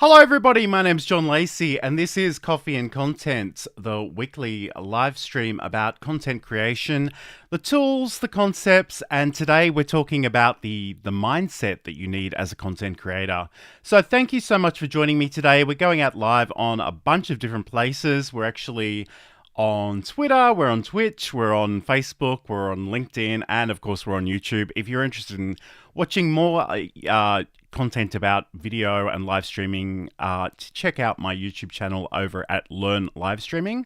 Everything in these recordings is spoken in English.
Hello everybody, my name's John Lacey and this is Coffee and Content, the weekly live stream about content creation, the tools, the concepts, and today we're talking about the mindset that you need as a content creator. So thank you so much for joining me today. We're going out live on a bunch of different places. We're actually on Twitter, we're on Twitch, we're on Facebook, we're on LinkedIn, and of course we're on YouTube. If you're interested in watching more content about video and live streaming, check out my YouTube channel over at Learn Livestreaming,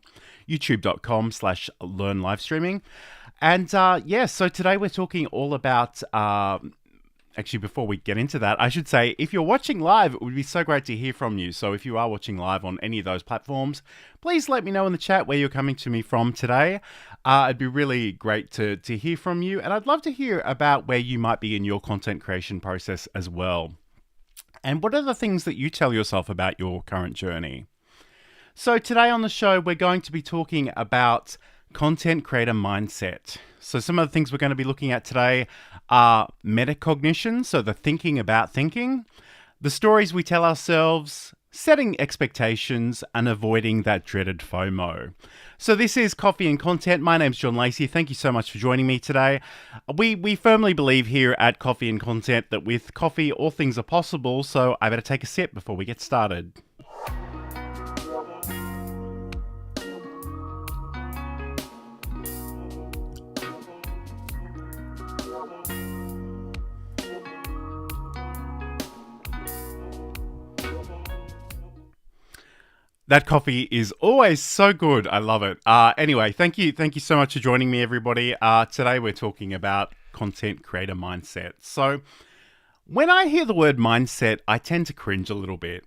youtube.com/learn livestreaming. And so today we're talking all about, actually before we get into that, I should say, if you're watching live, it would be so great to hear from you. So if you are watching live on any of those platforms, please let me know in the chat where you're coming to me from today. It'd be really great to hear from you. And I'd love to hear about where you might be in your content creation process as well. And what are the things that you tell yourself about your current journey? So today on the show, we're going to be talking about content creator mindset. So some of the things we're going to be looking at today are metacognition, so the thinking about thinking, the stories we tell ourselves, setting expectations, and avoiding that dreaded FOMO. So this is Coffee and Content. My name's John Lacey. Thank you so much for joining me today. We firmly believe here at Coffee and Content that with coffee, all things are possible. So I better take a sip before we get started. That coffee is always so good. I love it. Anyway, thank you so much for joining me, everybody. Today we're talking about content creator mindset. So when I hear the word mindset, I tend to cringe a little bit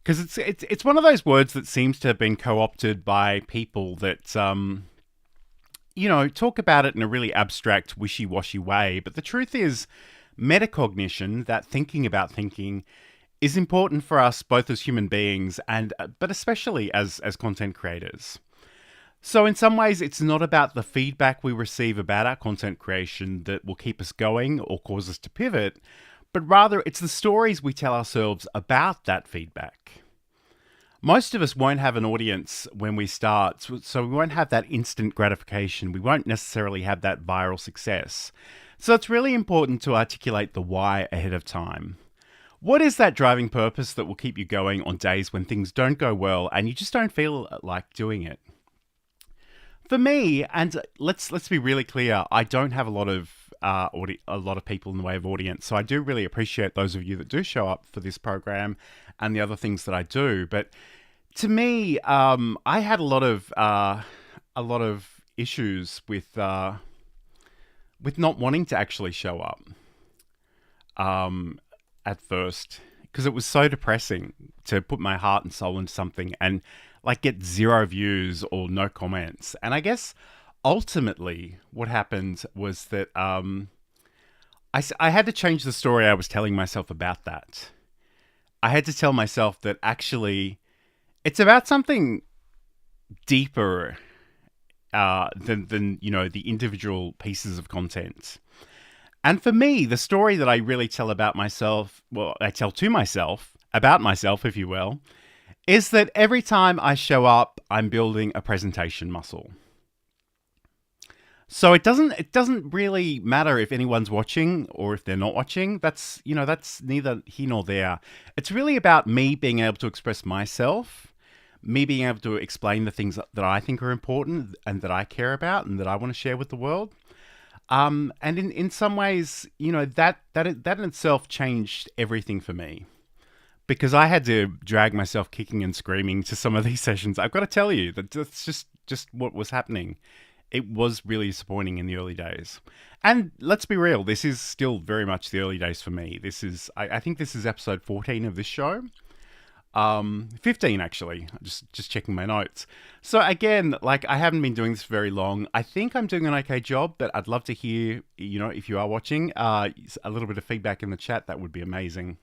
because it's one of those words that seems to have been co-opted by people that talk about it in a really abstract, wishy-washy way. But the truth is, metacognition, that thinking about thinking, is important for us both as human beings but especially as content creators. So in some ways, it's not about the feedback we receive about our content creation that will keep us going or cause us to pivot, but rather it's the stories we tell ourselves about that feedback. Most of us won't have an audience when we start, so we won't have that instant gratification. We won't necessarily have that viral success. So it's really important to articulate the why ahead of time. What is that driving purpose that will keep you going on days when things don't go well and you just don't feel like doing it? For me, and let's be really clear, I don't have a lot of people in the way of audience, so I do really appreciate those of you that do show up for this program and the other things that I do. But to me, I had a lot of issues with not wanting to actually show up. At first, because it was so depressing to put my heart and soul into something and like get 0 views or no comments. And I guess ultimately what happened was that I had to change the story I was telling myself about that. I had to tell myself that actually it's about something deeper than the individual pieces of content. And for me, the story that I really tell about myself, I tell to myself, about myself, if you will, is that every time I show up, I'm building a presentation muscle. So it doesn't really matter if anyone's watching or if they're not watching. That's neither here nor there. It's really about me being able to express myself, me being able to explain the things that I think are important and that I care about and that I want to share with the world. And in some ways, that in itself changed everything for me, because I had to drag myself kicking and screaming to some of these sessions. I've got to tell you that that's just what was happening. It was really disappointing in the early days. And let's be real, this is still very much the early days for me. I think this is episode 14 of this show. 15 actually, just checking my notes. So again, I haven't been doing this very long. I think I'm doing an okay job, but I'd love to hear, if you are watching, a little bit of feedback in the chat. That would be amazing.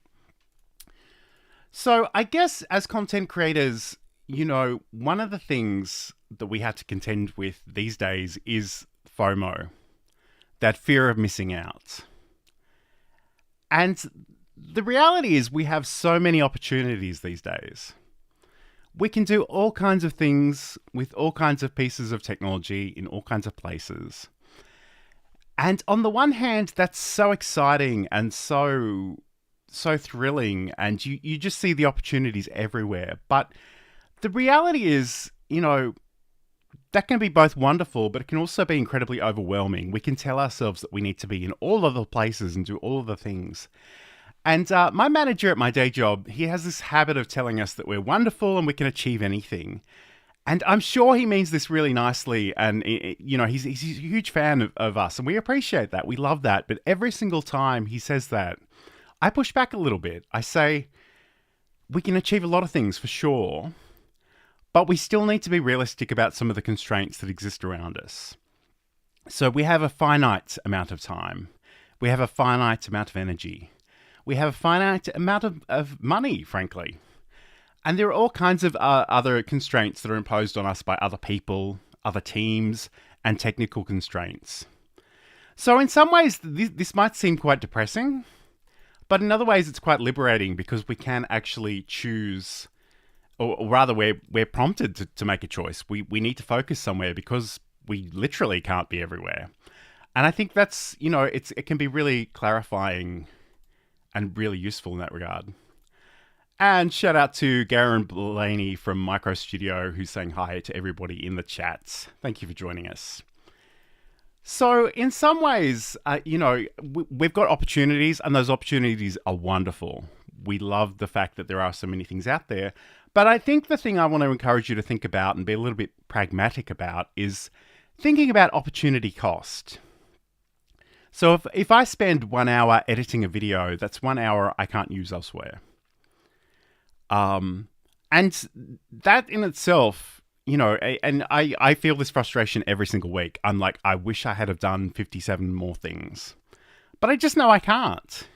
So I guess as content creators, one of the things that we have to contend with these days is FOMO, that fear of missing out. And the reality is we have so many opportunities these days. We can do all kinds of things with all kinds of pieces of technology in all kinds of places. And on the one hand, that's so exciting and so thrilling, and you just see the opportunities everywhere. But the reality is, that can be both wonderful, but it can also be incredibly overwhelming. We can tell ourselves that we need to be in all of the places and do all of the things. And my manager at my day job, he has this habit of telling us that we're wonderful and we can achieve anything. And I'm sure he means this really nicely. And, he's a huge fan of us. And we appreciate that. We love that. But every single time he says that, I push back a little bit. I say, we can achieve a lot of things for sure. But we still need to be realistic about some of the constraints that exist around us. So we have a finite amount of time. We have a finite amount of energy. We have a finite amount of money, frankly. And there are all kinds of other constraints that are imposed on us by other people, other teams, and technical constraints. So in some ways, this might seem quite depressing, but in other ways, it's quite liberating because we can actually choose, or rather, we're prompted to make a choice. We need to focus somewhere because we literally can't be everywhere. And I think that's, it can be really clarifying and really useful in that regard. And shout out to Garen Blaney from Micro Studio, who's saying hi to everybody in the chats. Thank you for joining us. So in some ways, we've got opportunities, and those opportunities are wonderful. We love the fact that there are so many things out there. But I think the thing I want to encourage you to think about and be a little bit pragmatic about is thinking about opportunity cost. So if I spend 1 hour editing a video, that's 1 hour I can't use elsewhere. And that in itself, and I feel this frustration every single week. I'm like, I wish I had have done 57 more things, but I just know I can't,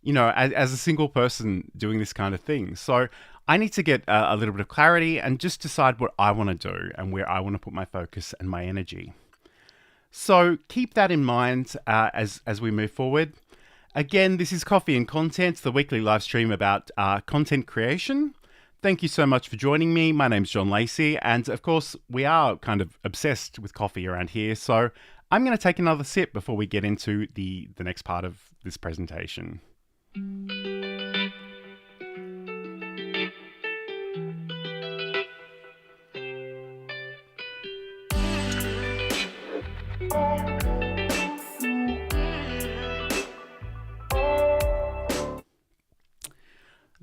as a single person doing this kind of thing. So I need to get a little bit of clarity and just decide what I want to do and where I want to put my focus and my energy. So keep that in mind as we move forward. Again, this is Coffee and Content, the weekly live stream about content creation. Thank you so much for joining me. My name's John Lacey, and of course, we are kind of obsessed with coffee around here. So I'm going to take another sip before we get into the next part of this presentation.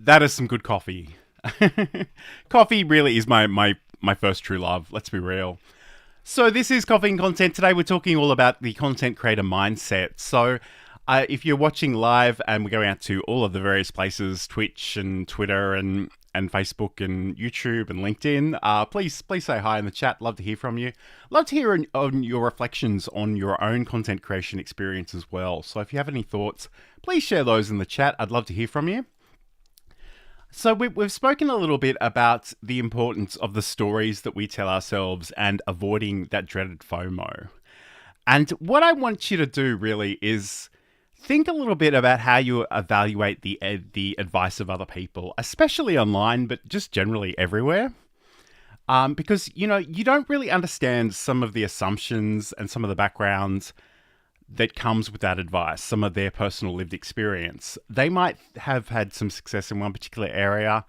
That is some good coffee. Coffee really is my first true love, let's be real. So this is Coffee and Content. Today we're talking all about the content creator mindset. So if you're watching live, and we're going out to all of the various places, Twitch and Twitter and Facebook and YouTube and LinkedIn, please say hi in the chat. Love to hear from you. Love to hear on your reflections on your own content creation experience as well. So if you have any thoughts, please share those in the chat. I'd love to hear from you. So we've spoken a little bit about the importance of the stories that we tell ourselves and avoiding that dreaded FOMO. And what I want you to do really is think a little bit about how you evaluate the advice of other people, especially online, but just generally everywhere. Because, you don't really understand some of the assumptions and some of the backgrounds that comes with that advice, some of their personal lived experience. They might have had some success in one particular area,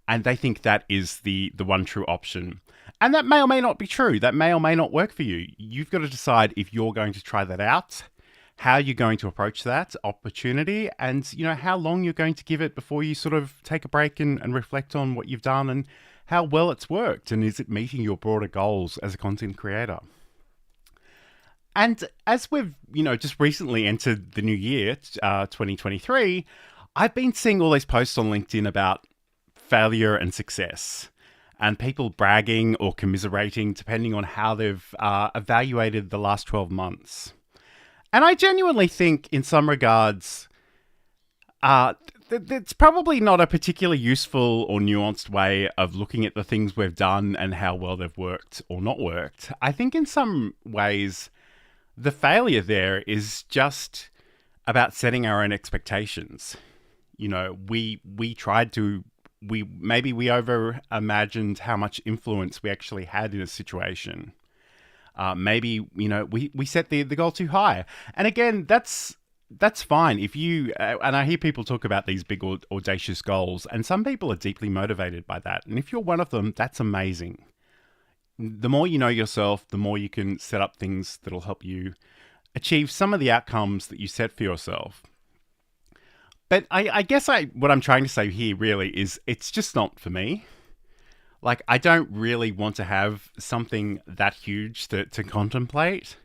and they think that is the one true option. And that may or may not be true. That may or may not work for you. You've got to decide if you're going to try that out, how you're going to approach that opportunity, and how long you're going to give it before you sort of take a break and reflect on what you've done and how well it's worked, and is it meeting your broader goals as a content creator. And as we've, just recently entered the new year, 2023, I've been seeing all these posts on LinkedIn about failure and success, and people bragging or commiserating depending on how they've evaluated the last 12 months. And I genuinely think in some regards, it's probably not a particularly useful or nuanced way of looking at the things we've done and how well they've worked or not worked. I think in some ways, the failure there is just about setting our own expectations. We tried to we over imagined how much influence we actually had in a situation. Maybe we set the goal too high, and again, that's fine if you and I hear people talk about these big audacious goals, and some people are deeply motivated by that, and if you're one of them, that's amazing. The more you know yourself, the more you can set up things that'll help you achieve some of the outcomes that you set for yourself. But I guess what I'm trying to say here really is it's just not for me. Like, I don't really want to have something that huge to contemplate.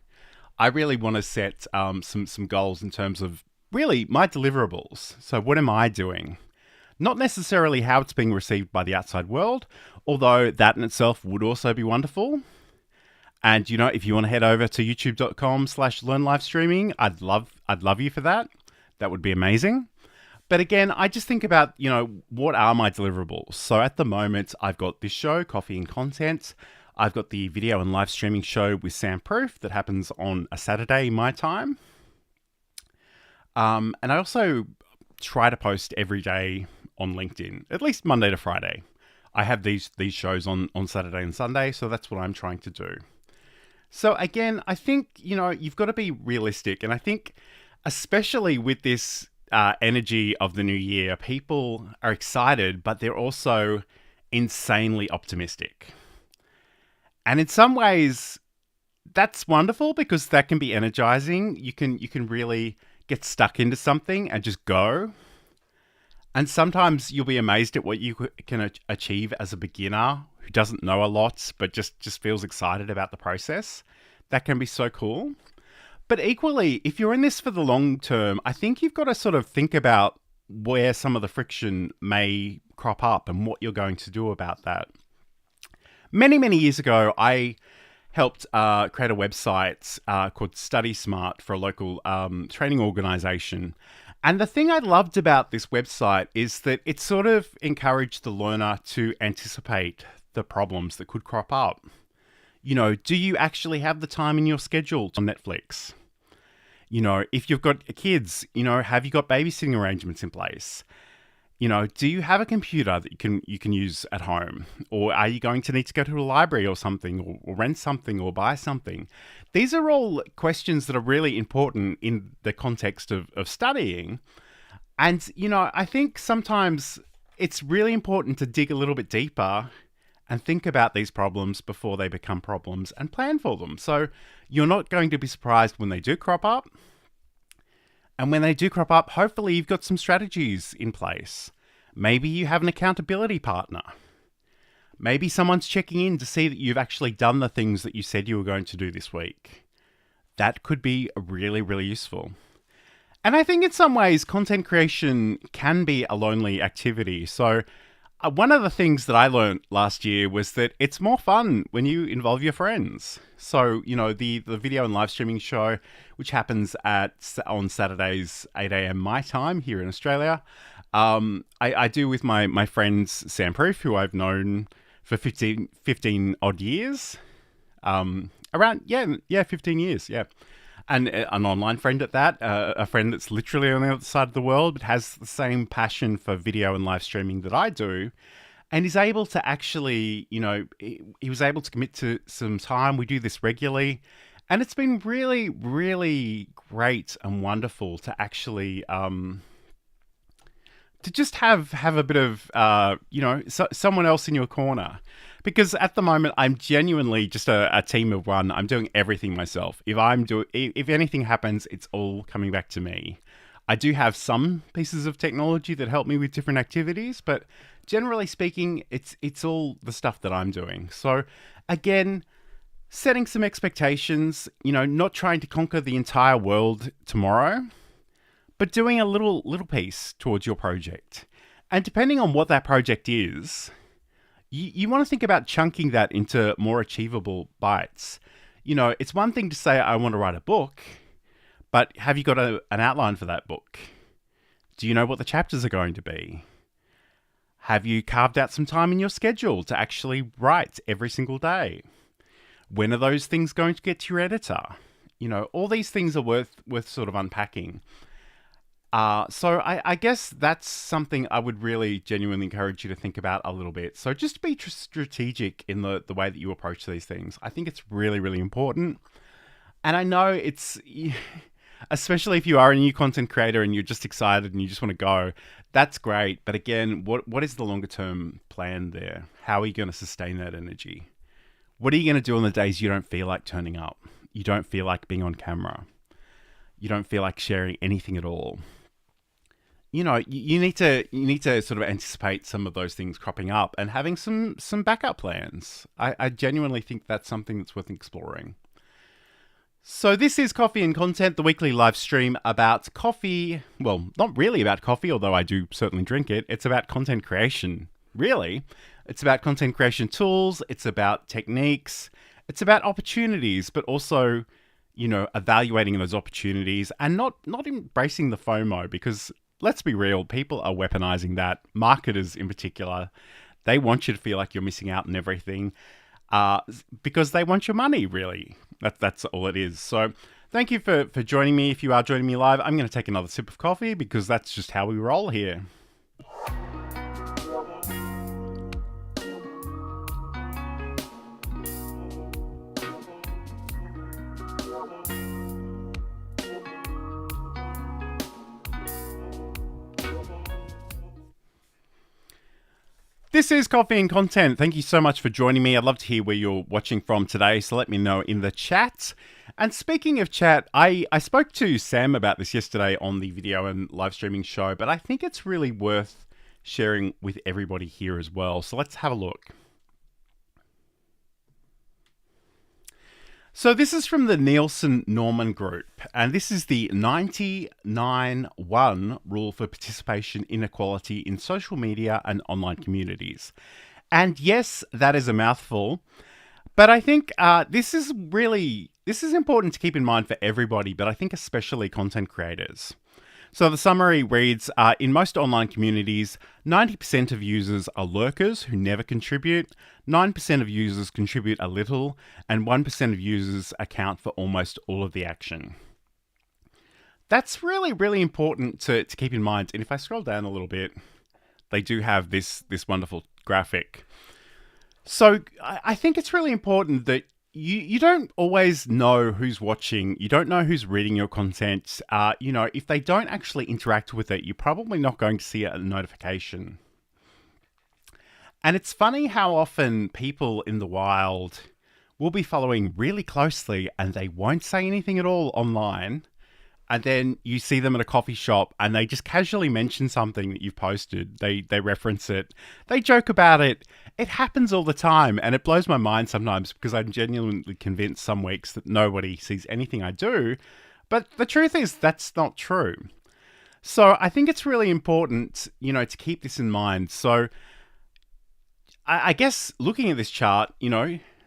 I really want to set some goals in terms of really my deliverables. So what am I doing? Not necessarily how it's being received by the outside world, although that in itself would also be wonderful. And if you want to head over to youtube.com/learn live streaming, I'd love you for that. That would be amazing. But again, I just think about, what are my deliverables? So at the moment, I've got this show, Coffee and Content. I've got the video and live streaming show with Sam Proof that happens on a Saturday, my time. And I also try to post every day on LinkedIn, at least Monday to Friday. I have these shows on Saturday and Sunday, so that's what I'm trying to do. So again, I think, you've got to be realistic. And I think especially with this energy of the new year, people are excited, but they're also insanely optimistic. And in some ways, that's wonderful because that can be energizing. You can really get stuck into something and just go. And sometimes you'll be amazed at what you can achieve as a beginner who doesn't know a lot, but just feels excited about the process. That can be so cool. But equally, if you're in this for the long term, I think you've got to sort of think about where some of the friction may crop up and what you're going to do about that. Many, many years ago, I helped create a website called Study Smart for a local training organization. And the thing I loved about this website is that it sort of encouraged the learner to anticipate the problems that could crop up. Do you actually have the time in your schedule on Netflix? If you've got kids, have you got babysitting arrangements in place? Do you have a computer that you can use at home? Or are you going to need to go to a library or something, or rent something or buy something? These are all questions that are really important in the context of studying. And, I think sometimes it's really important to dig a little bit deeper and think about these problems before they become problems and plan for them. So you're not going to be surprised when they do crop up. And when they do crop up, hopefully you've got some strategies in place. Maybe you have an accountability partner. Maybe someone's checking in to see that you've actually done the things that you said you were going to do this week. That could be really, really useful. And I think in some ways, content creation can be a lonely activity. So one of the things that I learned last year was that it's more fun when you involve your friends. So, the video and live streaming show, which happens on Saturdays, 8 a.m. my time here in Australia, I do with my friends Sam Proof, who I've known for 15 odd years. 15 years, yeah. And an online friend at that, a friend that's literally on the other side of the world, but has the same passion for video and live streaming that I do. And he's able to actually, he was able to commit to some time. We do this regularly. And it's been really, really great and wonderful to actually, to just have a bit of, someone else in your corner. Because at the moment, I'm genuinely just a team of one. I'm doing everything myself. If anything happens, it's all coming back to me. I do have some pieces of technology that help me with different activities, but generally speaking, it's all the stuff that I'm doing. So again, setting some expectations, not trying to conquer the entire world tomorrow, but doing a little piece towards your project. And depending on what that project is, you want to think about chunking that into more achievable bites. It's one thing to say, I want to write a book, but have you got an outline for that book? Do you know what the chapters are going to be? Have you carved out some time in your schedule to actually write every single day? When are those things going to get to your editor? All these things are worth sort of unpacking. So I guess that's something I would really genuinely encourage you to think about a little bit. So just be strategic in the way that you approach these things. I think it's really, really important. And I know it's, especially if you are a new content creator and you're just excited and you just want to go, that's great. But again, what is the longer term plan there? How are you going to sustain that energy? What are you going to do on the days you don't feel like turning up? You don't feel like being on camera. You don't feel like sharing anything at all. You need to sort of anticipate some of those things cropping up and having some backup plans. I genuinely think that's something that's worth exploring. So this is Coffee and Content, the weekly live stream about coffee. Well, not really about coffee, although I do certainly drink it. It's about content creation, really. It's about content creation tools. It's about techniques. It's about opportunities, but also, evaluating those opportunities and not embracing the FOMO, because let's be real, people are weaponizing that. Marketers in particular, they want you to feel like you're missing out on everything because they want your money, really. That's all it is. So thank you for joining me. If you are joining me live, I'm going to take another sip of coffee because that's just how we roll here. This is Coffee and Content. Thank you so much for joining me. I'd love to hear where you're watching from today, so let me know in the chat. And speaking of chat, I spoke to Sam about this yesterday on the video and live streaming show, but I think it's really worth sharing with everybody here as well. So let's have a look. So this is from the Nielsen-Norman Group, and this is the 99-1 rule for participation inequality in social media and online communities. And yes, that is a mouthful, but I think this is important to keep in mind for everybody, but I think especially content creators. So the summary reads, in most online communities, 90% of users are lurkers who never contribute, 9% of users contribute a little, and 1% of users account for almost all of the action. That's really, really important to keep in mind. And if I scroll down a little bit, they do have this wonderful graphic. So I think it's really important that you don't always know who's watching. You don't know who's reading your content. If they don't actually interact with it, you're probably not going to see a notification. And it's funny how often people in the wild will be following really closely and they won't say anything at all online. And then you see them at a coffee shop and they just casually mention something that you've posted. They reference it. They joke about it. It happens all the time. And it blows my mind sometimes because I'm genuinely convinced some weeks that nobody sees anything I do. But the truth is that's not true. So I think it's really important, to keep this in mind. So I guess looking at this chart,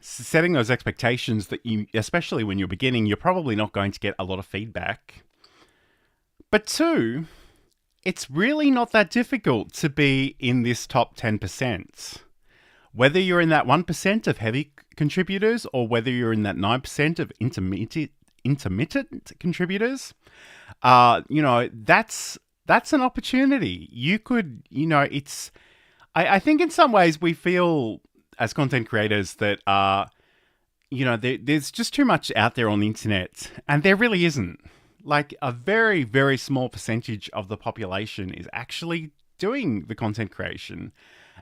setting those expectations that especially when you're beginning, you're probably not going to get a lot of feedback. But two, it's really not that difficult to be in this top 10%. Whether you're in that 1% of heavy contributors or whether you're in that 9% of intermittent contributors, that's an opportunity. You could, I think in some ways we feel as content creators that, there's just too much out there on the internet, and there really isn't. Like a very, very small percentage of the population is actually doing the content creation.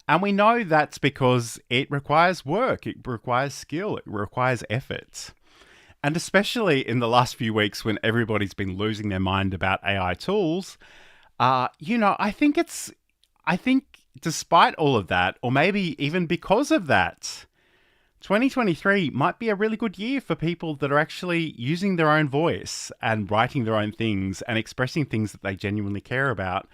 And we know that's because it requires work, it requires skill, it requires effort. And especially in the last few weeks when everybody's been losing their mind about AI tools, I think despite all of that, or maybe even because of that, 2023 might be a really good year for people that are actually using their own voice and writing their own things and expressing things that they genuinely care about,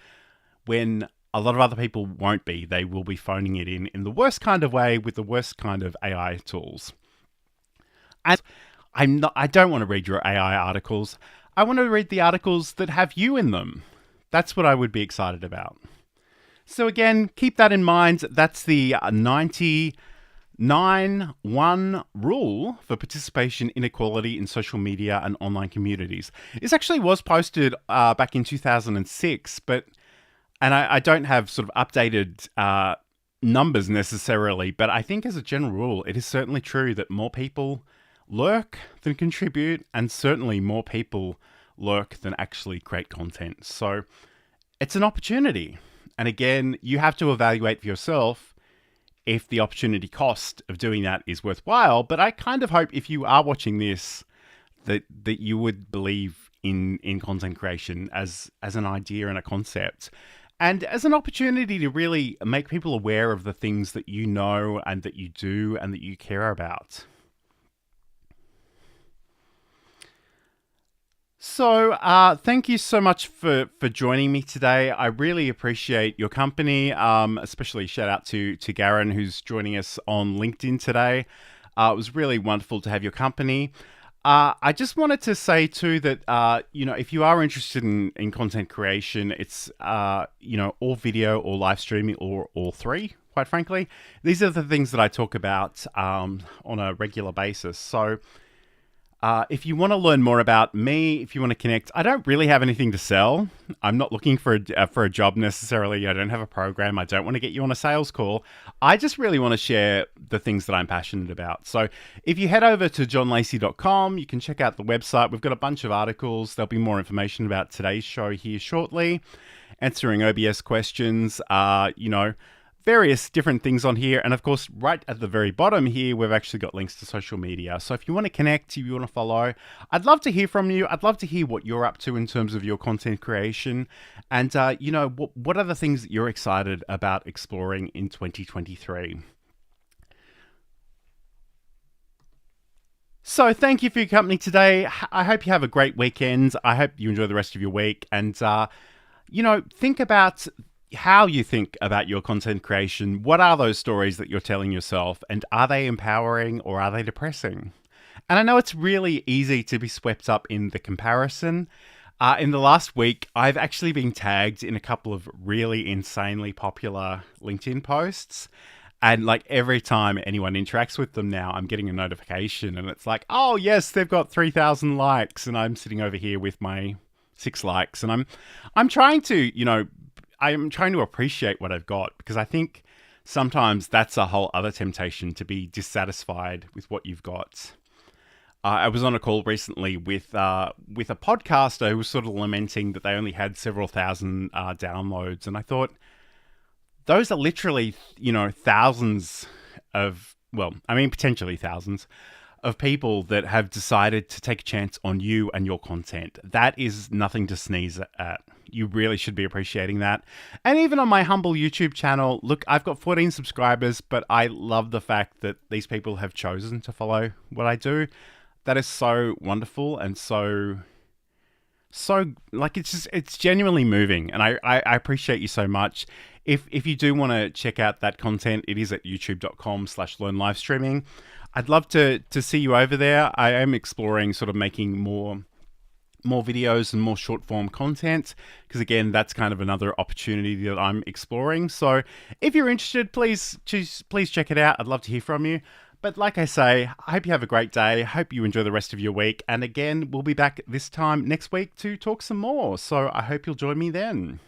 when a lot of other people won't be. They will be phoning it in the worst kind of way with the worst kind of AI tools. And I don't want to read your AI articles. I want to read the articles that have you in them. That's what I would be excited about. So again, keep that in mind. That's the 99-1 9-1 rule for participation inequality in social media and online communities. This actually was posted back in 2006, and I don't have sort of updated numbers necessarily, but I think as a general rule, it is certainly true that more people lurk than contribute, and certainly more people lurk than actually create content. So it's an opportunity. And again, you have to evaluate for yourself if the opportunity cost of doing that is worthwhile. But I kind of hope if you are watching this, that you would believe in content creation as an idea and a concept, and as an opportunity to really make people aware of the things that you know and that you do and that you care about. So thank you so much for joining me today. I really appreciate your company, especially shout out to Garen, who's joining us on LinkedIn today. It was really wonderful to have your company. I just wanted to say too that, if you are interested in content creation, it's, or video or live streaming or all three, quite frankly. These are the things that I talk about on a regular basis. So if you want to learn more about me, if you want to connect, I don't really have anything to sell. I'm not looking for a job necessarily. I don't have a program. I don't want to get you on a sales call. I just really want to share the things that I'm passionate about. So if you head over to johnlacey.com, you can check out the website. We've got a bunch of articles. There'll be more information about today's show here shortly, answering OBS questions, various different things on here. And of course, right at the very bottom here, we've actually got links to social media. So if you want to connect, if you want to follow, I'd love to hear from you. I'd love to hear what you're up to in terms of your content creation. And, what are the things that you're excited about exploring in 2023? So thank you for your company today. I hope you have a great weekend. I hope you enjoy the rest of your week. And, think about how you think about your content creation. What are those stories that you're telling yourself, and are they empowering or are they depressing? And I know it's really easy to be swept up in the comparison. In the last week, I've actually been tagged in a couple of really insanely popular LinkedIn posts. And like every time anyone interacts with them now, I'm getting a notification and it's like, oh yes, they've got 3,000 likes. And I'm sitting over here with my 6 likes. And I'm trying to, I'm trying to appreciate what I've got, because I think sometimes that's a whole other temptation, to be dissatisfied with what you've got. I was on a call recently with a podcaster who was sort of lamenting that they only had several thousand downloads. And I thought, those are literally, thousands of, potentially thousands of people that have decided to take a chance on you and your content. That is nothing to sneeze at. You really should be appreciating that. And even on my humble YouTube channel, look, I've got 14 subscribers, but I love the fact that these people have chosen to follow what I do. That is so wonderful and so like, it's genuinely moving, and I appreciate you so much. If you do want to check out that content, it is at youtube.com/learnlivestreaming. I'd love to see you over there. I am exploring sort of making more videos and more short form content, because again, that's kind of another opportunity that I'm exploring. So if you're interested, please check it out. I'd love to hear from you. But like I say, I hope you have a great day. I hope you enjoy the rest of your week. And again, we'll be back this time next week to talk some more. So I hope you'll join me then.